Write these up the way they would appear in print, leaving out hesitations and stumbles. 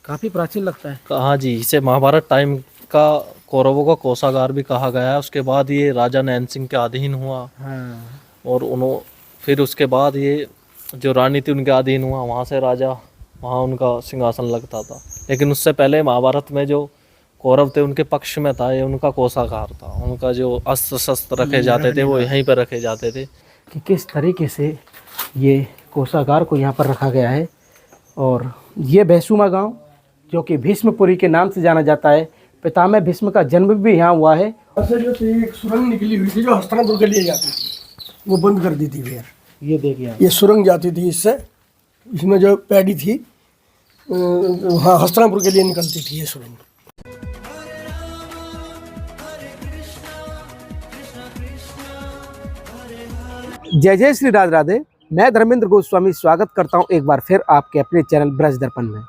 काफ़ी प्राचीन लगता है। हाँ जी, इसे महाभारत टाइम का कौरवों का कोषागार भी कहा गया है। उसके बाद ये राजा नैन सिंह के अधीन हुआ हाँ, और फिर उसके बाद ये जो रानी थी उनके अधीन हुआ, वहाँ से राजा, वहाँ उनका सिंहासन लगता था। लेकिन उससे पहले महाभारत में जो कौरव थे उनके पक्ष में था, ये उनका कोषागार था। उनका जो अस्त्र शस्त्र रखे जाते थे वो यहीं पर रखे जाते थे। कि किस तरीके से ये कोषागार को यहाँ पर रखा गया है। और ये भैंसुमा गांव जो कि भीष्मपुरी के नाम से जाना जाता है, पितामह भीष्म का जन्म भी यहाँ हुआ है। से जो थी एक सुरंग निकली हुई थी जो हस्तिनापुर के लिए जाती थी, वो बंद कर दी थी भैया। ये देखिए आप। ये सुरंग जाती थी इससे, इसमें जो पैड़ी थी वहाँ हस्तिनापुर के लिए निकलती थी ये सुरंग। जय जय श्री राधे राधे। मैं धर्मेंद्र गोस्वामी स्वागत करता हूं एक बार फिर आपके अपने चैनल ब्रज दर्पण में।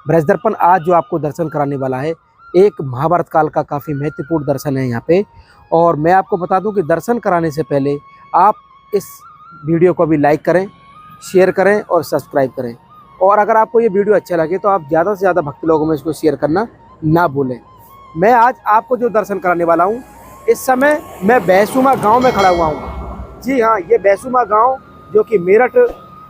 ब्रज दर्पण आज जो आपको दर्शन कराने वाला है, एक महाभारत काल का काफ़ी महत्वपूर्ण दर्शन है यहाँ पे। और मैं आपको बता दूं कि दर्शन कराने से पहले आप इस वीडियो को भी लाइक करें, शेयर करें और सब्सक्राइब करें। और अगर आपको ये वीडियो अच्छा लगे तो आप ज़्यादा से ज़्यादा भक्त लोगों में इसको शेयर करना ना भूलें। मैं आज आपको जो दर्शन कराने वाला हूँ, इस समय मैं भैंसुमा गाँव में खड़ा हुआ हूँ। जी हाँ, ये भैंसुमा गांव जो कि मेरठ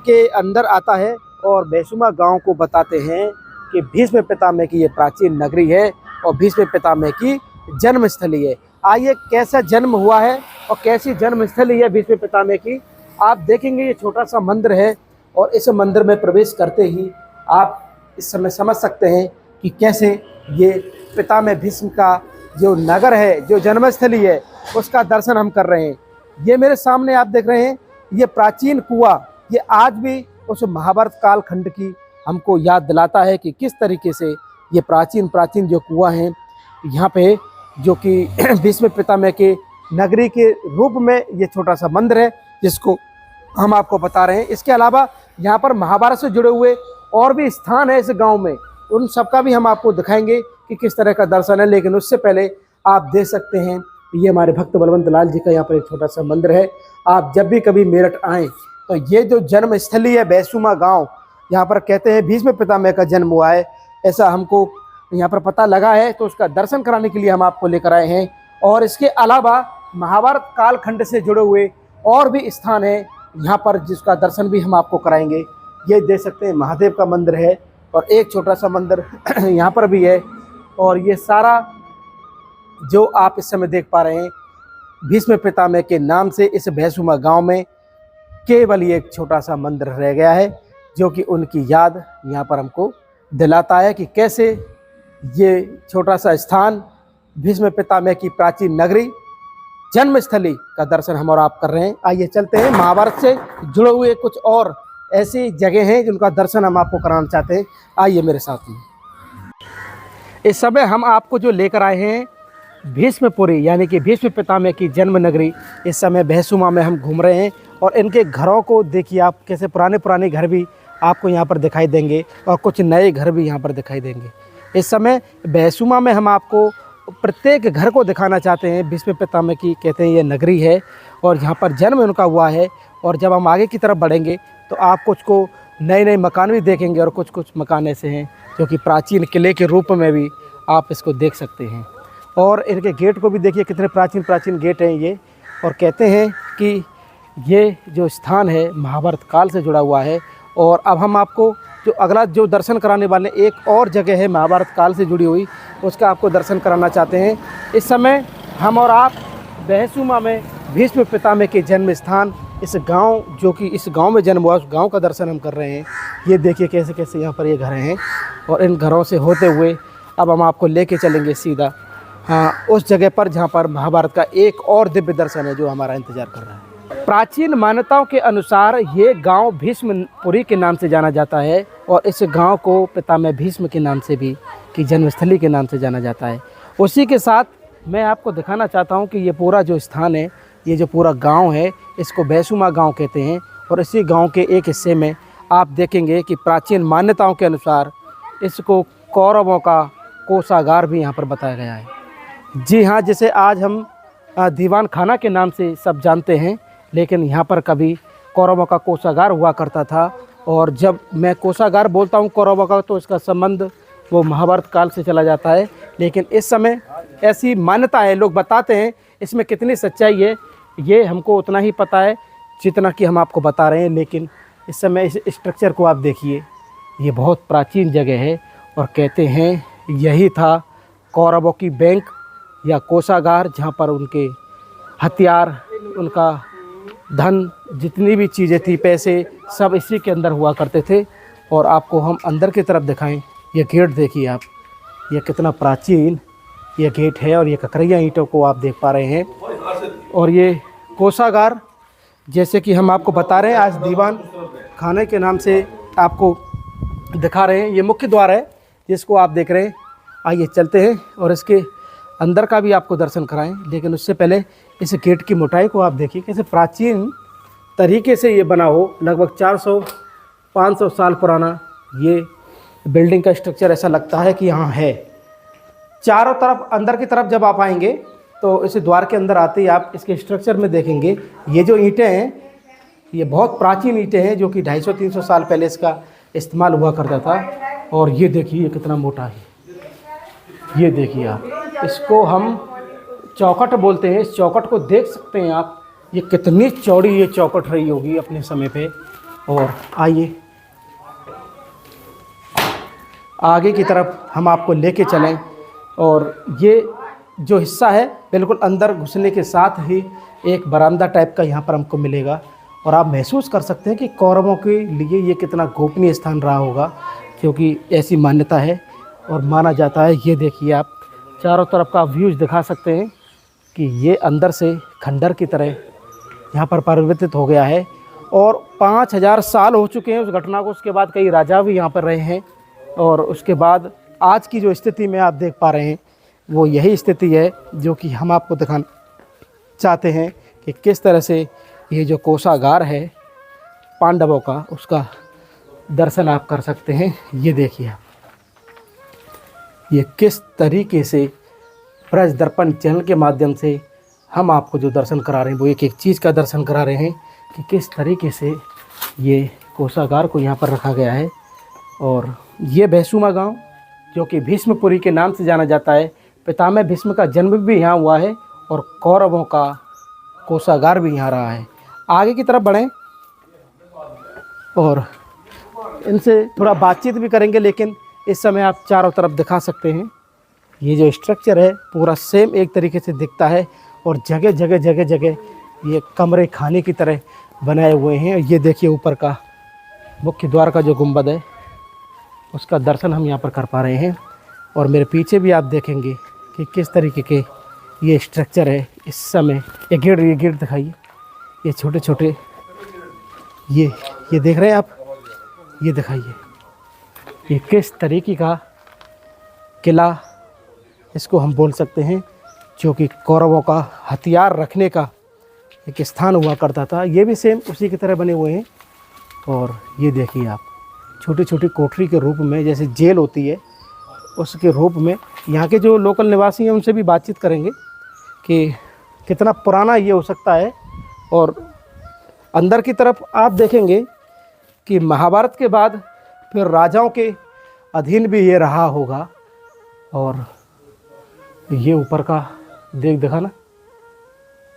के अंदर आता है। और भैंसुमा गांव को बताते हैं कि भीष्म पितामह की ये प्राचीन नगरी है और भीष्म पितामह की जन्मस्थली है। आइए कैसा जन्म हुआ है और कैसी जन्मस्थली है भीष्म पितामह की, आप देखेंगे। ये छोटा सा मंदिर है और इस मंदिर में प्रवेश करते ही आप इस समय समझ सकते हैं कि कैसे ये पितामह भीष्म का जो नगर है, जो जन्मस्थली है, उसका दर्शन हम कर रहे हैं। ये मेरे सामने आप देख रहे हैं, ये प्राचीन कुआं, ये आज भी उस महाभारत काल खंड की हमको याद दिलाता है कि किस तरीके से ये प्राचीन जो कुआं हैं यहाँ पे, जो कि भीष्म पितामह के नगरी के रूप में ये छोटा सा मंदिर है जिसको हम आपको बता रहे हैं। इसके अलावा यहाँ पर महाभारत से जुड़े हुए और भी स्थान है इस गाँव में, उन सबका भी हम आपको दिखाएंगे कि किस तरह का दर्शन है। लेकिन उससे पहले आप देख सकते हैं, ये हमारे भक्त बलवंत लाल जी का यहाँ पर एक छोटा सा मंदिर है। आप जब भी कभी मेरठ आएँ तो ये जो जन्म स्थली है भैंसुमा गांव, यहाँ पर कहते हैं भीष्म पितामह का जन्म हुआ है, ऐसा हमको यहाँ पर पता लगा है। तो उसका दर्शन कराने के लिए हम आपको लेकर आए हैं। और इसके अलावा महाभारत कालखंड से जुड़े हुए और भी स्थान हैं यहाँ पर, जिसका दर्शन भी हम आपको कराएंगे। ये देख सकते हैं महादेव का मंदिर है और एक छोटा सा मंदिर यहाँ पर भी है। और ये सारा जो आप इस समय देख पा रहे हैं, भीष्म पितामह के नाम से इस भैंसुमा गांव में केवल ये एक छोटा सा मंदिर रह गया है, जो कि उनकी याद यहाँ पर हमको दिलाता है कि कैसे ये छोटा सा स्थान, भीष्म पितामह की प्राचीन नगरी, जन्मस्थली का दर्शन हम और आप कर रहे हैं। आइए चलते हैं, महाभारत से जुड़े हुए कुछ और ऐसी जगह हैं जिनका दर्शन हम आपको कराना चाहते हैं। आइए मेरे साथ में। इस समय हम आपको जो लेकर आए हैं भीष्मपुरी, यानी कि भीष्म पितामह की जन्म नगरी, इस समय भैंसुमा में हम घूम रहे हैं। और इनके घरों को देखिए आप, कैसे पुराने घर भी आपको यहाँ पर दिखाई देंगे और कुछ नए घर भी यहाँ पर दिखाई देंगे। इस समय भैंसुमा में हम आपको प्रत्येक घर को दिखाना चाहते हैं। भीष्म पितामह की कहते हैं ये नगरी है और यहाँ पर जन्म उनका हुआ है। और जब हम आगे की तरफ बढ़ेंगे तो आप कुछ को नए मकान भी देखेंगे और कुछ मकान ऐसे हैं जो कि प्राचीन किले के रूप में भी आप इसको देख सकते हैं। और इनके गेट को भी देखिए, कितने प्राचीन गेट हैं ये। और कहते हैं कि ये जो स्थान है महाभारत काल से जुड़ा हुआ है। और अब हम आपको जो अगला जो दर्शन कराने वाले, एक और जगह है महाभारत काल से जुड़ी हुई, उसका आपको दर्शन कराना चाहते हैं। इस समय हम और आप भैंसुमा में भीष्म पितामह के जन्म स्थान, इस गांव, जो कि इस गांव में जन्म हुआ, उस गांव का दर्शन हम कर रहे हैं। ये देखिए कैसे कैसे यहाँ पर ये घर हैं। और इन घरों से होते हुए अब हम आपको लेके चलेंगे सीधा उस जगह पर जहाँ पर महाभारत का एक और दिव्य दर्शन है जो हमारा इंतजार कर रहा है। प्राचीन मान्यताओं के अनुसार ये गांव भीष्मपुरी के नाम से जाना जाता है और इस गांव को पितामह भीष्म के नाम से भी, की जन्मस्थली के नाम से जाना जाता है। उसी के साथ मैं आपको दिखाना चाहता हूं कि ये पूरा जो स्थान है, ये जो पूरा गांव है, इसको भैंसुमा गांव कहते हैं। और इसी गांव के एक हिस्से में आप देखेंगे कि प्राचीन मान्यताओं के अनुसार इसको कौरवों का कोषागार भी यहाँ पर बताया गया है। जी हाँ, जिसे आज हम दीवान खाना के नाम से सब जानते हैं, लेकिन यहाँ पर कभी कौरवों का कोषागार हुआ करता था। और जब मैं कोषागार बोलता हूँ कौरवों का, तो इसका संबंध वो महाभारत काल से चला जाता है। लेकिन इस समय ऐसी मान्यता है, लोग बताते हैं, इसमें कितनी सच्चाई है ये हमको उतना ही पता है जितना कि हम आपको बता रहे हैं। लेकिन इस समय इस स्ट्रक्चर को आप देखिए, ये बहुत प्राचीन जगह है और कहते हैं यही था कौरवों की बैंक या कोषागार, जहाँ पर उनके हथियार, उनका धन, जितनी भी चीज़ें थी, पैसे, सब इसी के अंदर हुआ करते थे। और आपको हम अंदर की तरफ दिखाएं, ये गेट देखिए आप, ये कितना प्राचीन ये गेट है और ये ककरैया ईंटों को आप देख पा रहे हैं। और ये कोषागार, जैसे कि हम आपको बता रहे हैं, आज दीवान खाने के नाम से आपको दिखा रहे हैं। ये मुख्य द्वार है जिसको आप देख रहे हैं। आइए चलते हैं और इसके अंदर का भी आपको दर्शन कराएं। लेकिन उससे पहले इस गेट की मोटाई को आप देखिए, कैसे प्राचीन तरीके से ये बना हो, लगभग 400-500 साल पुराना ये बिल्डिंग का स्ट्रक्चर ऐसा लगता है कि यहाँ है। चारों तरफ अंदर की तरफ जब आप आएंगे तो इस द्वार के अंदर आते ही आप इसके स्ट्रक्चर में देखेंगे, ये जो ईंटें हैं ये बहुत प्राचीन ईंटें हैं, जो कि 250-300 साल पहले इसका इस्तेमाल हुआ करता था। और ये देखिए ये कितना मोटा है, ये देखिए आप, इसको हम चौखट बोलते हैं। इस चौखट को देख सकते हैं आप, ये कितनी चौड़ी ये चौखट रही होगी अपने समय पे। और आइए आगे की तरफ हम आपको लेके चलें। और ये जो हिस्सा है बिल्कुल अंदर घुसने के साथ ही एक बरामदा टाइप का यहाँ पर हमको मिलेगा। और आप महसूस कर सकते हैं कि कौरवों के लिए ये कितना गोपनीय स्थान रहा होगा, क्योंकि ऐसी मान्यता है और माना जाता है। ये देखिए आप चारों तरफ का व्यूज दिखा सकते हैं कि ये अंदर से खंडर की तरह यहाँ पर परिवर्तित हो गया है। और 5000 साल हो चुके हैं उस घटना को। उसके बाद कई राजा भी यहाँ पर रहे हैं। और उसके बाद आज की जो स्थिति में आप देख पा रहे हैं वो यही स्थिति है जो कि हम आपको दिखाना चाहते हैं कि किस तरह से ये जो कोषागार है पांडवों का, उसका दर्शन आप कर सकते हैं। ये देखिए आप, ये किस तरीके से ब्रज दर्पण चैनल के माध्यम से हम आपको जो दर्शन करा रहे हैं वो एक एक चीज़ का दर्शन करा रहे हैं कि किस तरीके से ये कोषागार को यहाँ पर रखा गया है। और ये भैंसुमा गांव जो कि भीष्मपुरी के नाम से जाना जाता है, पितामह भीष्म का जन्म भी यहाँ हुआ है और कौरवों का कोषागार भी यहाँ रहा है। आगे की तरफ बढ़ें और इनसे थोड़ा बातचीत भी करेंगे। लेकिन इस समय आप चारों तरफ दिखा सकते हैं, ये जो स्ट्रक्चर है पूरा सेम एक तरीके से दिखता है। और जगह जगह ये कमरे खाने की तरह बनाए हुए हैं। ये देखिए ऊपर का मुख्य द्वार का जो गुंबद है उसका दर्शन हम यहाँ पर कर पा रहे हैं। और मेरे पीछे भी आप देखेंगे कि किस तरीके के ये स्ट्रक्चर है इस समय। ये गेट दिखाइए, ये छोटे छोटे ये देख रहे हैं आप, ये दिखाइए ये किस तरीके का किला इसको हम बोल सकते हैं, जो कि कौरवों का हथियार रखने का एक स्थान हुआ करता था। ये भी सेम उसी की तरह बने हुए हैं। और ये देखिए आप, छोटी छोटी कोठरी के रूप में, जैसे जेल होती है उसके रूप में। यहाँ के जो लोकल निवासी हैं उनसे भी बातचीत करेंगे कि कितना पुराना ये हो सकता है। और अंदर की तरफ आप देखेंगे कि महाभारत के बाद फिर राजाओं के अधीन भी ये रहा होगा। और ये ऊपर का देखा ना,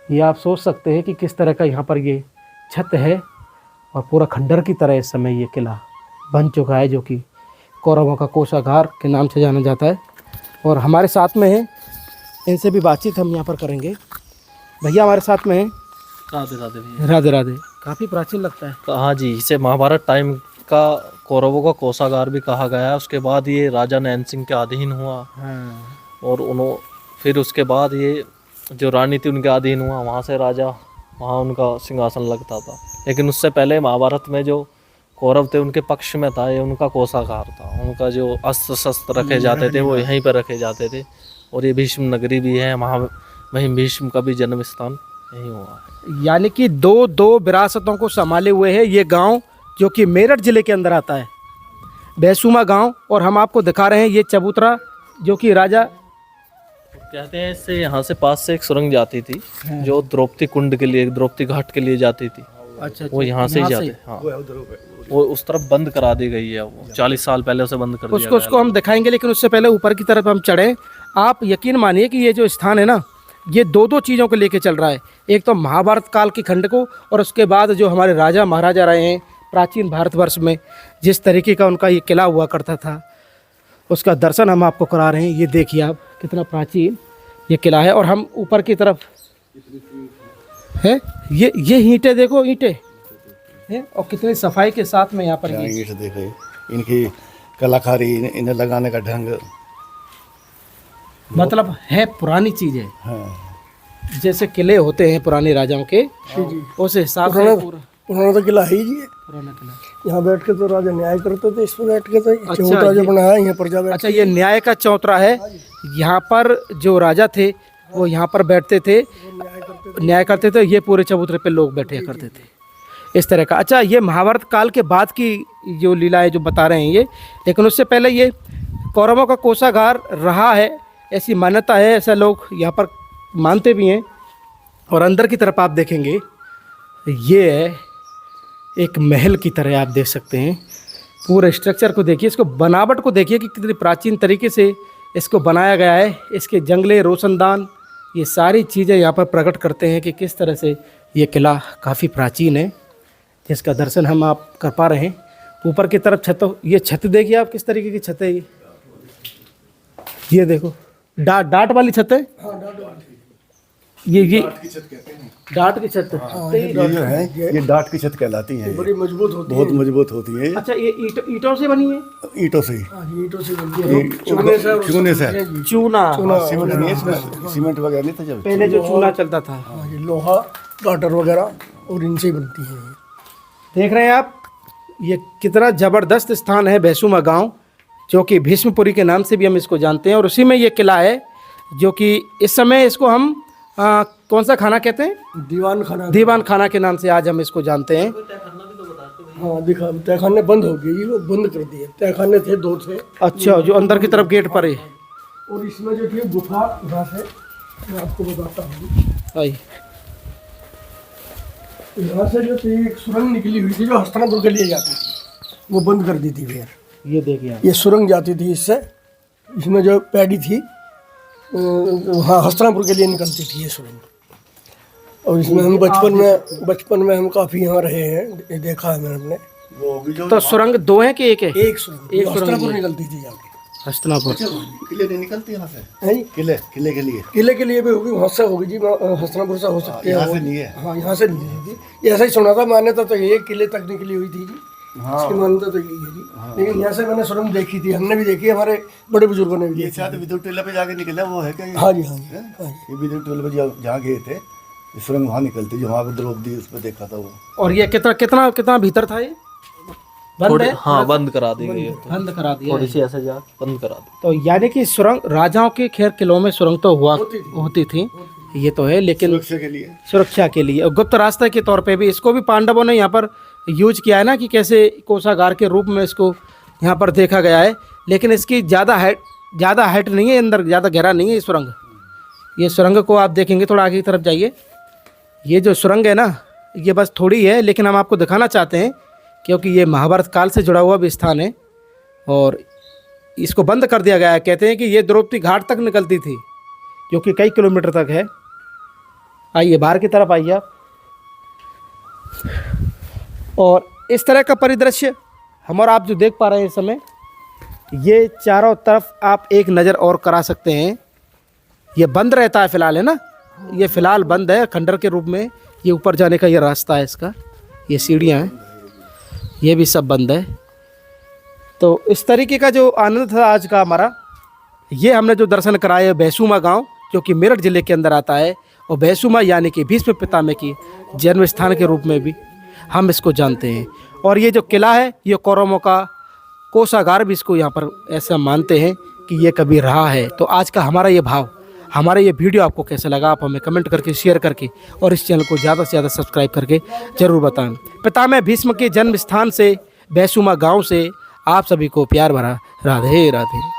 ये आप सोच सकते हैं कि किस तरह का यहाँ पर ये छत है। और पूरा खंडर की तरह इस समय ये किला बन चुका है, जो कि कौरवों का कोषागार के नाम से जाना जाता है। और हमारे साथ में है, इनसे भी बातचीत हम यहाँ पर करेंगे। भैया हमारे साथ में हैं। राधे राधे भैया। राधे राधे। काफ़ी प्राचीन लगता है। हाँ जी, इसे महाभारत टाइम का कौरवों का कोषागार भी कहा गया है। उसके बाद ये राजा नैन सिंह के अधीन हुआ। हाँ। और फिर उसके बाद ये जो रानी थी उनके अधीन हुआ, वहाँ से राजा, वहाँ उनका सिंहासन लगता था। लेकिन उससे पहले महाभारत में जो कौरव थे उनके पक्ष में था, ये उनका कोषागार था। उनका जो अस्त्र शस्त्र रखे जाते थे वो यहीं पर रखे जाते थे। और ये भीष्म नगरी भी है, वहाँ वहीं भीष्म का भी जन्म स्थान यहीं हुआ है। यानी कि दो विरासतों को संभाले हुए है ये गांव, जो कि मेरठ ज़िले के अंदर आता है, भैंसुमा गांव। और हम आपको दिखा रहे हैं ये चबूतरा, जो कि राजा कहते हैं इससे यहाँ से पास से एक सुरंग जाती थी जो द्रौपदी कुंड के लिए, द्रौपदी घाट के लिए जाती थी। अच्छा वो यहाँ से ही जाते हैं। हाँ, वो उस तरफ बंद करा दी गई है, वो 40 साल पहले उसे बंद कर दिया उसको हम दिखाएंगे, लेकिन उससे पहले ऊपर की तरफ हम चढ़े। आप यकीन मानिए कि ये जो स्थान है ना, ये दो चीज़ों को लेके चल रहा है। एक तो महाभारत काल की खंड को, और उसके बाद जो हमारे राजा महाराजा रहे हैं प्राचीन भारतवर्ष में, जिस तरीके का उनका ये किला हुआ करता था, उसका दर्शन हम आपको करा रहे हैं। ये देखिए आप, कितना प्राचीन ये किला है। और हम ऊपर की तरफ है, ये ईंटें देखो, ईंटें हैं, और कितनी सफाई के साथ में यहाँ पर ये ईंट देखो, इनकी कलाकारी, इन्हें लगाने का ढंग, मतलब है पुरानी चीज़ है। हाँ। जैसे किले होते हैं पुराने राजाओं के, उस हिसाब से पुराना तो किला है ही जी। पुराना किला। यहाँ बैठ के तो राजा न्याय करते थे, इस पर बैठ के तो चौतरा जो बनाया है यहाँ प्रजा बैठ। अच्छा, ये न्याय का चौतरा है। यहाँ पर जो राजा थे वो यहाँ पर बैठते थे, न्याय करते थे। ये पूरे चबूतरे पे लोग बैठे करते थे इस तरह का। अच्छा, ये महाभारत काल के बाद की जो लीला है जो बता रहे हैं ये, लेकिन उससे पहले ये कौरवों का कोषागार रहा है, ऐसी मान्यता है, ऐसा लोग यहाँ पर मानते भी हैं। और अंदर की तरफ आप देखेंगे, ये है एक महल की तरह, आप देख सकते हैं। पूरे स्ट्रक्चर को देखिए, इसको बनावट को देखिए कि कितनी प्राचीन तरीके से इसको बनाया गया है। इसके जंगले, रोशनदान, ये सारी चीज़ें यहाँ पर प्रकट करते हैं कि किस तरह से ये किला काफ़ी प्राचीन है, जिसका दर्शन हम आप कर पा रहे हैं। ऊपर की तरफ छत, ये छत देखिए आप, किस तरीके की छत है ये देखो, डाट वाली छत है। ये डाट की छत कहते हैं, डाट की छत। ये जो है ये डाट की छत कहलाती है, बड़ी मजबूत होती है, बहुत मजबूत होती है। अच्छा, ये ईंटों से बनी है, ईंटों से, ईंटों से बनती है, चूने से चूना। सीमेंट नहीं है इसमें, सीमेंट वगैरह नहीं था जब। पहले जो चूना चलता था, ये लोहा, गाटर वगैरह, और इनसे ही बनती है। देख रहे हैं आप, ये कितना ज़बरदस्त स्थान है भैंसुमा गांव, जो कि भीष्मपुरी के नाम से भी हम इसको जानते हैं। और उसी में ये किला है, जो कि इस समय इसको हम कौन सा खाना कहते हैं, दीवान खाना के नाम से आज हम इसको जानते हैं। हाँ दिखा, तहखाने बंद हो गई, वो बंद कर दिए। तहखाने थे, 2 थे। अच्छा, जो अंदर की तरफ गेट पर है। और इसमें जो थी गुफा, यहाँ से मैं आपको बताता हूँ। आई, यहाँ से जो थी एक सुरंग निकली हुई थी, जो हस्तिनापुर के लिए जाती थी, वो बंद कर दी थी फिर। ये देखिए आप, ये सुरंग जाती थी इससे, इसमें जो पैड़ी थी वहाँ हस्तिनापुर के लिए निकलती थी ये सुरंग। और इसमें हम बचपन में हम काफ़ी यहाँ रहे हैं, देखा है मैंने अपने। तो सुरंग 2 है कि एक है? एक सुरंग हस्तिनापुर निकलती थी जाके, हस्तिनापुर। किले नहीं निकलती यहाँ से, है किले के लिए, किले के लिए भी होगी, वहाँ से होगी जी, हस्तिनापुर से हो सकती है। यहाँ से नहीं है। हाँ, यहाँ से नहीं थी। ऐसा ही सुना था, मान्यता तो ये किले तक निकली हुई थी जी। हाँ। इसकी मान्यता तो यही है जी। लेकिन यहाँ से मैंने सुरंग देखी थी, हमने भी देखी, हमारे बड़े बुजुर्गों ने भी ये देखी। शायद विद्युत टेला पे जाके निकला वो है क्या ये? हाँ जी, हाँ जी, हैं? हाँ जी। ये विद्युत टेला पे जहाँ गए थे, ये सुरंग वहाँ निकलती, जो वहाँ पे द्रौपदी उस पर देखा था वो। और ये कितना भीतर था ये? बंद है? हाँ, बंद करा दी गई है, बंद करा दिया थोड़ी है। सी ऐसे जा बंद करा दी। तो यानी कि सुरंग राजाओं के, खैर किलों में सुरंग तो होती थी, ये तो है, लेकिन सुरक्षा के लिए, सुरक्षा के लिए और गुप्त रास्ते के तौर पे भी इसको भी पांडवों ने यहाँ पर यूज किया है ना, कि कैसे कोषागार के रूप में इसको यहाँ पर देखा गया है। लेकिन इसकी ज़्यादा हाइट नहीं है, अंदर ज़्यादा गहरा नहीं है ये सुरंग। ये सुरंग को आप देखेंगे, थोड़ा आगे की तरफ जाइए, ये जो सुरंग है ना, ये बस थोड़ी है, लेकिन हम आपको दिखाना चाहते हैं क्योंकि ये महाभारत काल से जुड़ा हुआ भी स्थान है। और इसको बंद कर दिया गया है। कहते हैं कि ये द्रौपदी घाट तक निकलती थी, जो कि कई किलोमीटर तक है। आइए बाहर की तरफ आइए आप। और इस तरह का परिदृश्य हम और आप जो देख पा रहे हैं इस समय, ये चारों तरफ आप एक नज़र और करा सकते हैं। ये बंद रहता है फ़िलहाल, है ना, ये फ़िलहाल बंद है खंडर के रूप में। ये ऊपर जाने का ये रास्ता है इसका, ये सीढ़ियाँ हैं, ये भी सब बंद है। तो इस तरीके का जो आनंद था आज का हमारा, ये हमने जो दर्शन कराए भैंसुमा गांव, जो कि मेरठ ज़िले के अंदर आता है। और भैंसुमा यानी कि भीष्म पितामह की जन्म स्थान के रूप में भी हम इसको जानते हैं। और ये जो किला है, ये कौरवों का कोषागार भी इसको यहाँ पर ऐसा मानते हैं कि ये कभी रहा है। तो आज का हमारा ये भाव, हमारा ये वीडियो आपको कैसा लगा, आप हमें कमेंट करके, शेयर करके और इस चैनल को ज़्यादा से ज़्यादा सब्सक्राइब करके ज़रूर बताएं। पितामह भीष्म के जन्म स्थान से, भैंसुमा गाँव से आप सभी को प्यार भरा राधे राधे।